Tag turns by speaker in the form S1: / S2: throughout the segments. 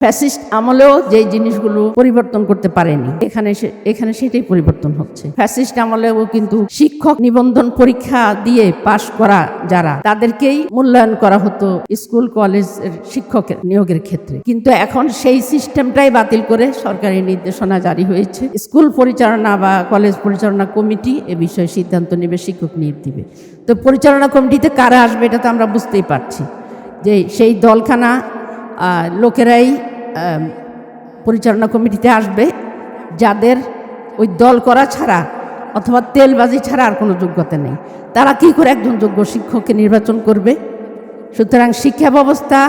S1: Fascist আমলেও যে জিনিসগুলো পরিবর্তন করতে পারেনি, এখানে সেটাই পরিবর্তন হচ্ছে। ফ্যাসিস্ট আমলেও কিন্তু শিক্ষক নিবন্ধন পরীক্ষা দিয়ে পাশ করা যারা, তাদেরকেই মূল্যায়ন করা হতো স্কুল কলেজের শিক্ষকের নিয়োগের ক্ষেত্রে। কিন্তু এখন সেই সিস্টেমটাই বাতিল করে সরকারি নির্দেশনা জারি হয়েছে। স্কুল পরিচালনা বা কলেজ পরিচালনা কমিটি এ বিষয়ে সিদ্ধান্ত নেবে, শিক্ষক নিয়োগ দিবে। তো পরিচালনা কমিটিতে কারা আসবে এটা তো আমরা বুঝতেই পারছি, যে সেই দলখানা লোকেরাই পরিচালনা কমিটিতে আসবে, যাদের ওই দল করা ছাড়া অথবা তেলবাজি ছাড়া আর কোনো যোগ্যতা নেই। তারা কি করে একজন যোগ্য শিক্ষককে নির্বাচন করবে? সুতরাং শিক্ষা ব্যবস্থা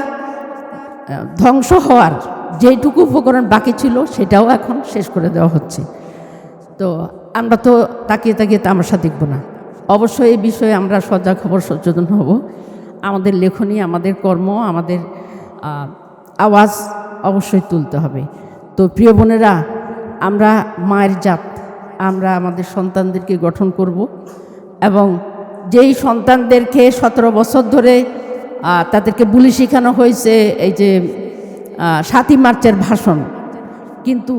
S1: ধ্বংস হওয়ার যেটুকু উপকরণ বাকি ছিল সেটাও এখন শেষ করে দেওয়া হচ্ছে। তো আমরা তো তাকিয়ে তাকিয়ে তামাশা দেখব না। অবশ্যই এই বিষয়ে আমরা সজাগ হব, সচেতন হব। আমাদের লেখনী, আমাদের কর্ম, আমাদের আওয়াজ অবশ্যই তুলতে হবে। তো প্রিয় বোনেরা, আমরা মায়ের জাত, আমরা আমাদের সন্তানদেরকে গঠন করব এবং যেই সন্তানদেরকে 17 বছর ধরে তাদেরকে বুলি শেখানো হয়েছে এই যে 7ই মার্চের ভাষণ, কিন্তু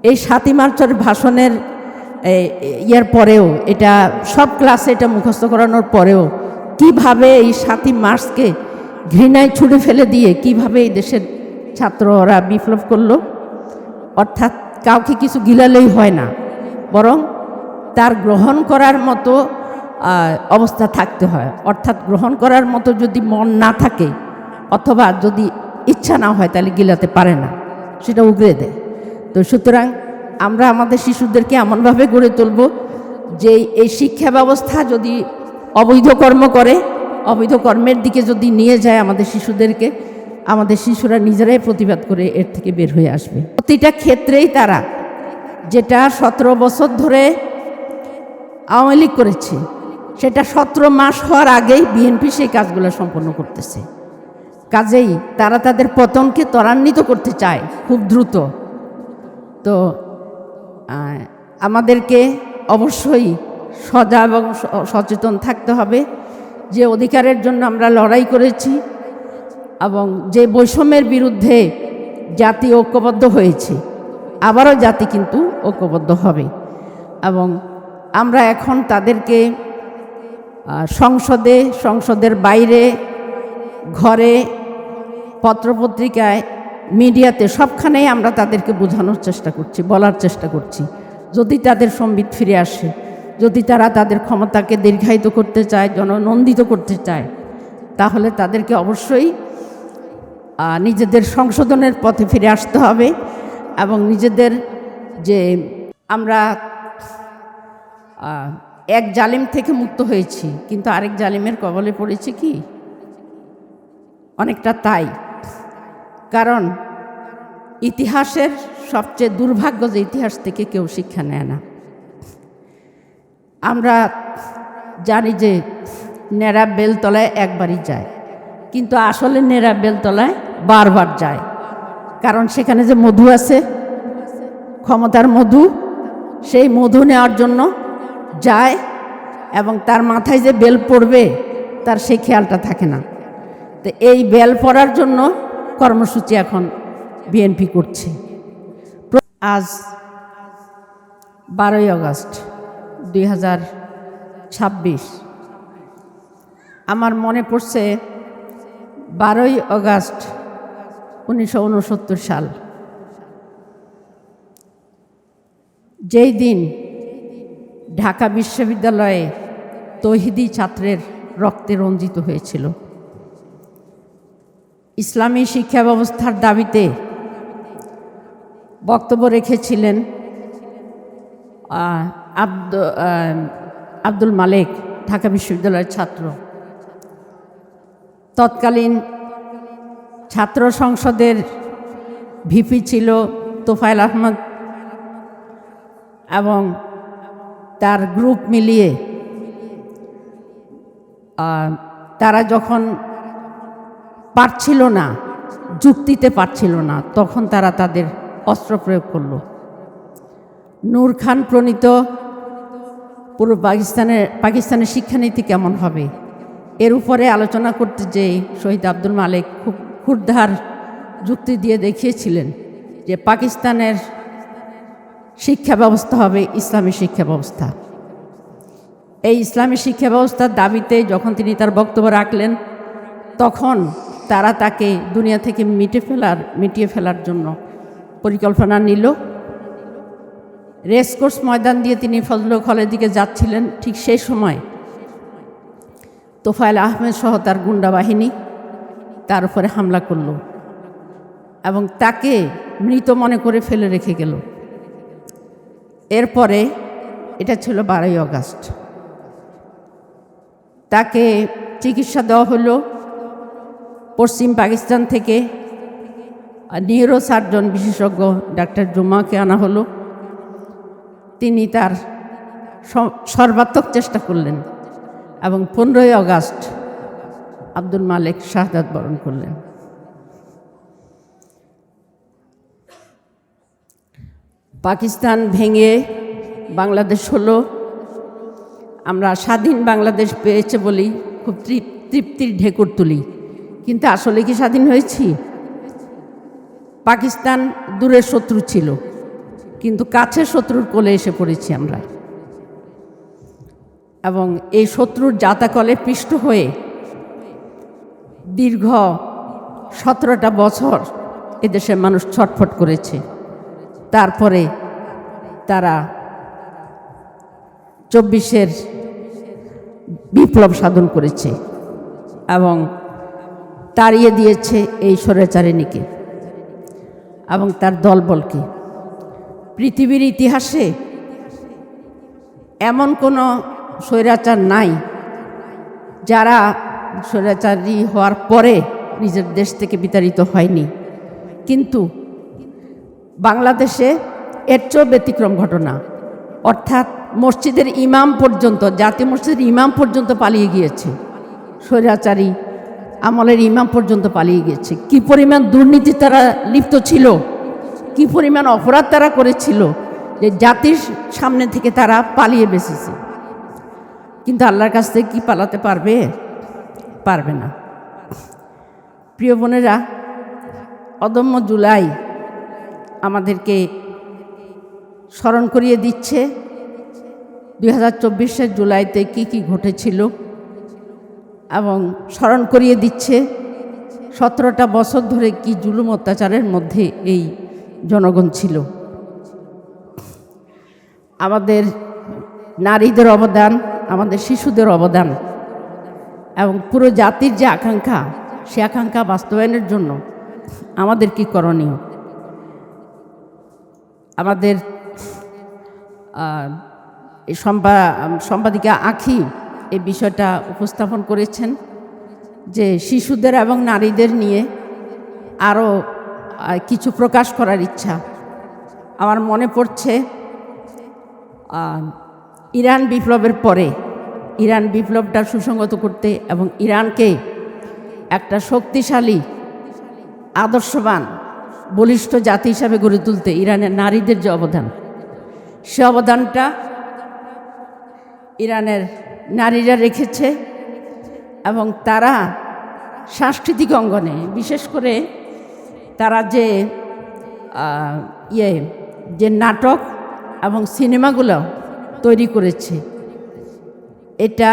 S1: এই 7ই মার্চের ভাষণের ইয়ার পরেও, এটা সব ক্লাসে এটা মুখস্থ করানোর পরেও কিভাবে এই 7ই মার্চকে ঘৃণায় ছুঁড়ে ফেলে দিয়ে কিভাবে এই দেশের ছাত্ররা বিপ্লব করলো। অর্থাৎ কাউকে কিছু গিলালেই হয় না, বরং তার গ্রহণ করার মতো অবস্থা থাকতে হয়। অর্থাৎ গ্রহণ করার মতো যদি মন না থাকে অথবা যদি ইচ্ছা না হয়, তাহলে গিলাতে পারে না, সেটা উগড়ে দেয়। তো সুতরাং আমরা আমাদের শিশুদেরকে এমনভাবে গড়ে তুলব যে এই শিক্ষা ব্যবস্থা যদি অবৈধ কর্ম করে, অবৈধ কর্মের দিকে যদি নিয়ে যায় আমাদের শিশুদেরকে, আমাদের শিশুরা নিজেরাই প্রতিবাদ করে এর থেকে বের হয়ে আসবে। প্রতিটা ক্ষেত্রেই তারা যেটা 17 বছর ধরে আওয়ামী লীগ করেছে, সেটা 17 মাস হওয়ার আগেই বিএনপি সেই কাজগুলো সম্পন্ন করতেছে। কাজেই তারা তাদের পতনকে ত্বরান্বিত করতে চায় খুব দ্রুত। তো আমাদেরকে অবশ্যই সজাগ এবং সচেতন থাকতে হবে যে অধিকারের জন্য আমরা লড়াই করেছি এবং যে বৈষম্যের বিরুদ্ধে জাতি ঐক্যবদ্ধ হয়েছে, আবারও জাতি কিন্তু ঐক্যবদ্ধ হবে। এবং আমরা এখন তাদেরকে সংসদে, সংসদের বাইরে, ঘরে, পত্রপত্রিকায়, মিডিয়াতে, সবখানেই আমরা তাদেরকে বোঝানোর চেষ্টা করছি, বলার চেষ্টা করছি, যদি তাদের সম্বিত ফিরে আসে, যদি তারা তাদের ক্ষমতাকে দীর্ঘায়িত করতে চায়, জননন্দিত করতে চায়, তাহলে তাদেরকে অবশ্যই নিজেদের সংশোধনের পথে ফিরে আসতে হবে এবং নিজেদের যে আমরা এক জালিম থেকে মুক্ত হয়েছি, কিন্তু আরেক জালিমের কবলে পড়েছি কি? অনেকটা তাই। কারণ ইতিহাসের সবচেয়ে দুর্ভাগ্য যে ইতিহাস থেকে কেউ শিক্ষা নেয় না। আমরা জানি যে নেড়া বেলতলায় একবারই যায়, কিন্তু আসলে নেড়া বেলতলায় বারবার যায়। কারণ সেখানে যে মধু আছে, ক্ষমতার মধু, সেই মধু নেওয়ার জন্য যায় এবং তার মাথায় যে বেল পড়বে তার সেই খেয়ালটা থাকে না। তো এই বেল পড়ার জন্য কর্মসূচি এখন বিএনপি করছে। আজ 12ই আগস্ট 2026, আমার মনে পড়ছে 12ই আগস্ট 1969 সাল, যেই দিন ঢাকা বিশ্ববিদ্যালয়ে তৌহিদি ছাত্রের রক্তে রঞ্জিত হয়েছিল। ইসলামী শিক্ষা ব্যবস্থার দাবিতে বক্তব্য রেখেছিলেন আব্দুল মালেক, ঢাকা বিশ্ববিদ্যালয়ের ছাত্র। তৎকালীন ছাত্র সংসদের ভিপি ছিল তোফায়েল আহমদ এবং তার গ্রুপ মিলিয়ে তারা যখন পারছিল না, যুক্তিতে পারছিল না, তখন তারা তাদের অস্ত্র প্রয়োগ করল। নূর খান প্রণীত পুরো পাকিস্তানের শিক্ষানীতি কেমন হবে, এর উপরে আলোচনা করতে যে শহীদ আব্দুল মালেক খুব ক্ষুরধার যুক্তি দিয়ে দেখিয়েছিলেন যে পাকিস্তানের শিক্ষা ব্যবস্থা হবে ইসলামী শিক্ষা ব্যবস্থা। এই ইসলামী শিক্ষা ব্যবস্থার দাবিতে যখন তিনি তার বক্তব্য রাখলেন, তখন তারা তাকে দুনিয়া থেকে মিটিয়ে ফেলার জন্য পরিকল্পনা নিল। রেসকোর্স ময়দান দিয়ে তিনি ফজলুল হলের দিকে যাচ্ছিলেন, ঠিক সেই সময় তোফায়েল আহমেদ সহ তার গুন্ডা বাহিনী তার উপরে হামলা করল এবং তাকে মৃত মনে করে ফেলে রেখে গেল। এরপরে এটা ছিল 12ই আগস্ট, তাকে চিকিৎসা দেওয়া হলো পশ্চিম পাকিস্তান থেকে। নিউরো সার্জন বিশেষজ্ঞ ডাক্তার জুমাকে আনা হলো। তিনি তার সর্বাত্মক চেষ্টা করলেন এবং 15ই আগস্ট আব্দুল মালেক শাহাদাত বরণ করলেন। পাকিস্তান ভেঙে বাংলাদেশ হলো, আমরা স্বাধীন বাংলাদেশ পেয়েছে বলি খুব তৃপ্তির ঢেকুর তুলি, কিন্তু আসলে কি স্বাধীন হয়েছি? পাকিস্তান দূরের শত্রু ছিল, কিন্তু কাছের শত্রুর কোলে এসে পড়েছি আমরা, এবং এই শত্রুর জাতাকলে পিষ্ট হয়ে দীর্ঘ 17টা বছর এদেশের মানুষ ছটফট করেছে। তারপরে তারা 24-এর বিপ্লব সাধন করেছে এবং তাড়িয়ে দিয়েছে এই স্বৈরাচারিণীকে এবং তার দলবলকে। পৃথিবীর ইতিহাসে এমন কোনো স্বৈরাচার নাই যারা স্বৈরাচারী হওয়ার পরে নিজের দেশ থেকে বিতাড়িত হয়নি, কিন্তু বাংলাদেশে এর চেয়েও ব্যতিক্রম ঘটনা। অর্থাৎ মসজিদের ইমাম পর্যন্ত, জাতীয় মসজিদের ইমাম পর্যন্ত পালিয়ে গিয়েছে, স্বৈরাচারী আমলের ইমাম পর্যন্ত পালিয়ে গিয়েছে। কি পরিমাণ দুর্নীতি তারা লিপ্ত ছিল, কি পরিমাণ অপরাধ তারা করেছিল যে জাতির সামনে থেকে তারা পালিয়ে বেঁচেছে। কিন্তু আল্লাহর কাছ থেকে কি পালাতে পারবে? পারবে না। প্রিয় বোনেরা, অদম্য জুলাই আমাদেরকে স্মরণ করিয়ে দিচ্ছে 2024-এর জুলাইতে কি ঘটেছিল, এবং স্মরণ করিয়ে দিচ্ছে 17টা বছর ধরে কি জুলুম অত্যাচারের মধ্যে এই জনগণ ছিল। আমাদের নারীদের অবদান, আমাদের শিশুদের অবদান এবং পুরো জাতির যে আকাঙ্ক্ষা, সে আকাঙ্ক্ষা বাস্তবায়নের জন্য আমাদের কি করণীয়? আমাদের সম্পাদিকা আঁখি এই বিষয়টা উপস্থাপন করেছেন যে শিশুদের এবং নারীদের নিয়ে আরও কিছু প্রকাশ করার ইচ্ছা। আমার মনে পড়ছে ইরান বিপ্লবের পরে ইরান বিপ্লবটা সুসংগত করতে এবং ইরানকে একটা শক্তিশালী, আদর্শবান, বলিষ্ঠ জাতি হিসাবে গড়ে তুলতে ইরানের নারীদের যে অবদান, সে অবদানটা ইরানের নারীরা রেখেছে এবং তারা সাংস্কৃতিক অঙ্গনে, বিশেষ করে তারা যে নাটক এবং সিনেমাগুলো তৈরি করেছে, এটা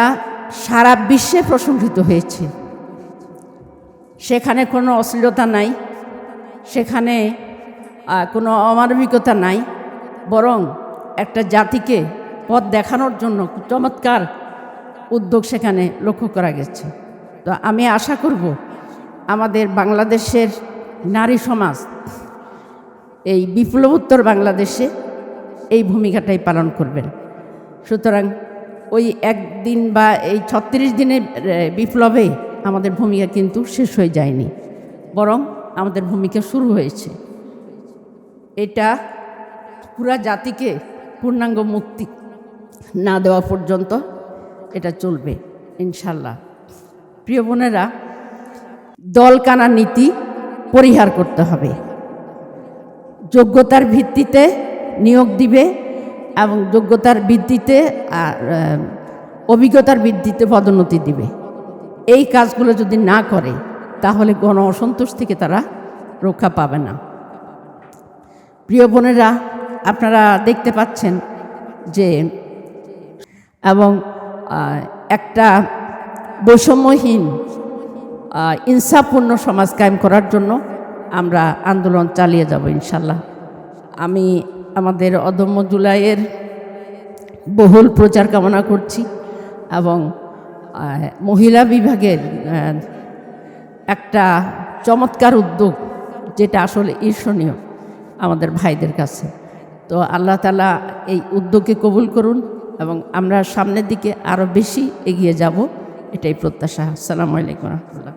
S1: সারা বিশ্বে প্রশংসিত হয়েছে। সেখানে কোনো অশ্লীলতা নাই, সেখানে কোনো অমানবিকতা নাই, বরং একটা জাতিকে পথ দেখানোর জন্য চমৎকার উদ্যোগ সেখানে লক্ষ্য করা গেছে। তো আমি আশা করব আমাদের বাংলাদেশের নারী সমাজ এই বিপ্লবোত্তর বাংলাদেশে এই ভূমিকাটাই পালন করবেন। সুতরাং ওই একদিন বা এই 36 দিনের বিপ্লবে আমাদের ভূমিকা কিন্তু শেষ হয়ে যায়নি, বরং আমাদের ভূমিকা শুরু হয়েছে। এটা পুরা জাতিকে পূর্ণাঙ্গ মুক্তি না দেওয়া পর্যন্ত এটা চলবে ইনশাল্লাহ। প্রিয় বোনেরা, দলকানা নীতি পরিহার করতে হবে। যোগ্যতার ভিত্তিতে নিয়োগ দিবে এবং যোগ্যতার ভিত্তিতে আর অভিজ্ঞতার ভিত্তিতে পদোন্নতি দিবে। এই কাজগুলো যদি না করে তাহলে গণ অসন্তোষ থেকে তারা রক্ষা পাবে না। প্রিয় বোনেরা, আপনারা দেখতে পাচ্ছেন যে এবং একটা বৈষম্যহীন ইনসাফপূর্ণ সমাজ কায়েম করার জন্য আমরা আন্দোলন চালিয়ে যাব ইনশাল্লাহ। আমি আমাদের অদম্য জুলাইয়ের বহুল প্রচার কামনা করছি এবং মহিলা বিভাগের একটা চমৎকার উদ্যোগ, যেটা আসলে ঈর্ষণীয় আমাদের ভাইদের কাছে। তো আল্লাহ তাআলা এই উদ্যোগকে কবুল করুন এবং আমরা সামনের দিকে আরও বেশি এগিয়ে যাব, এটাই প্রত্যাশা। আসসালামু আলাইকুম রহমতুল্লাহ।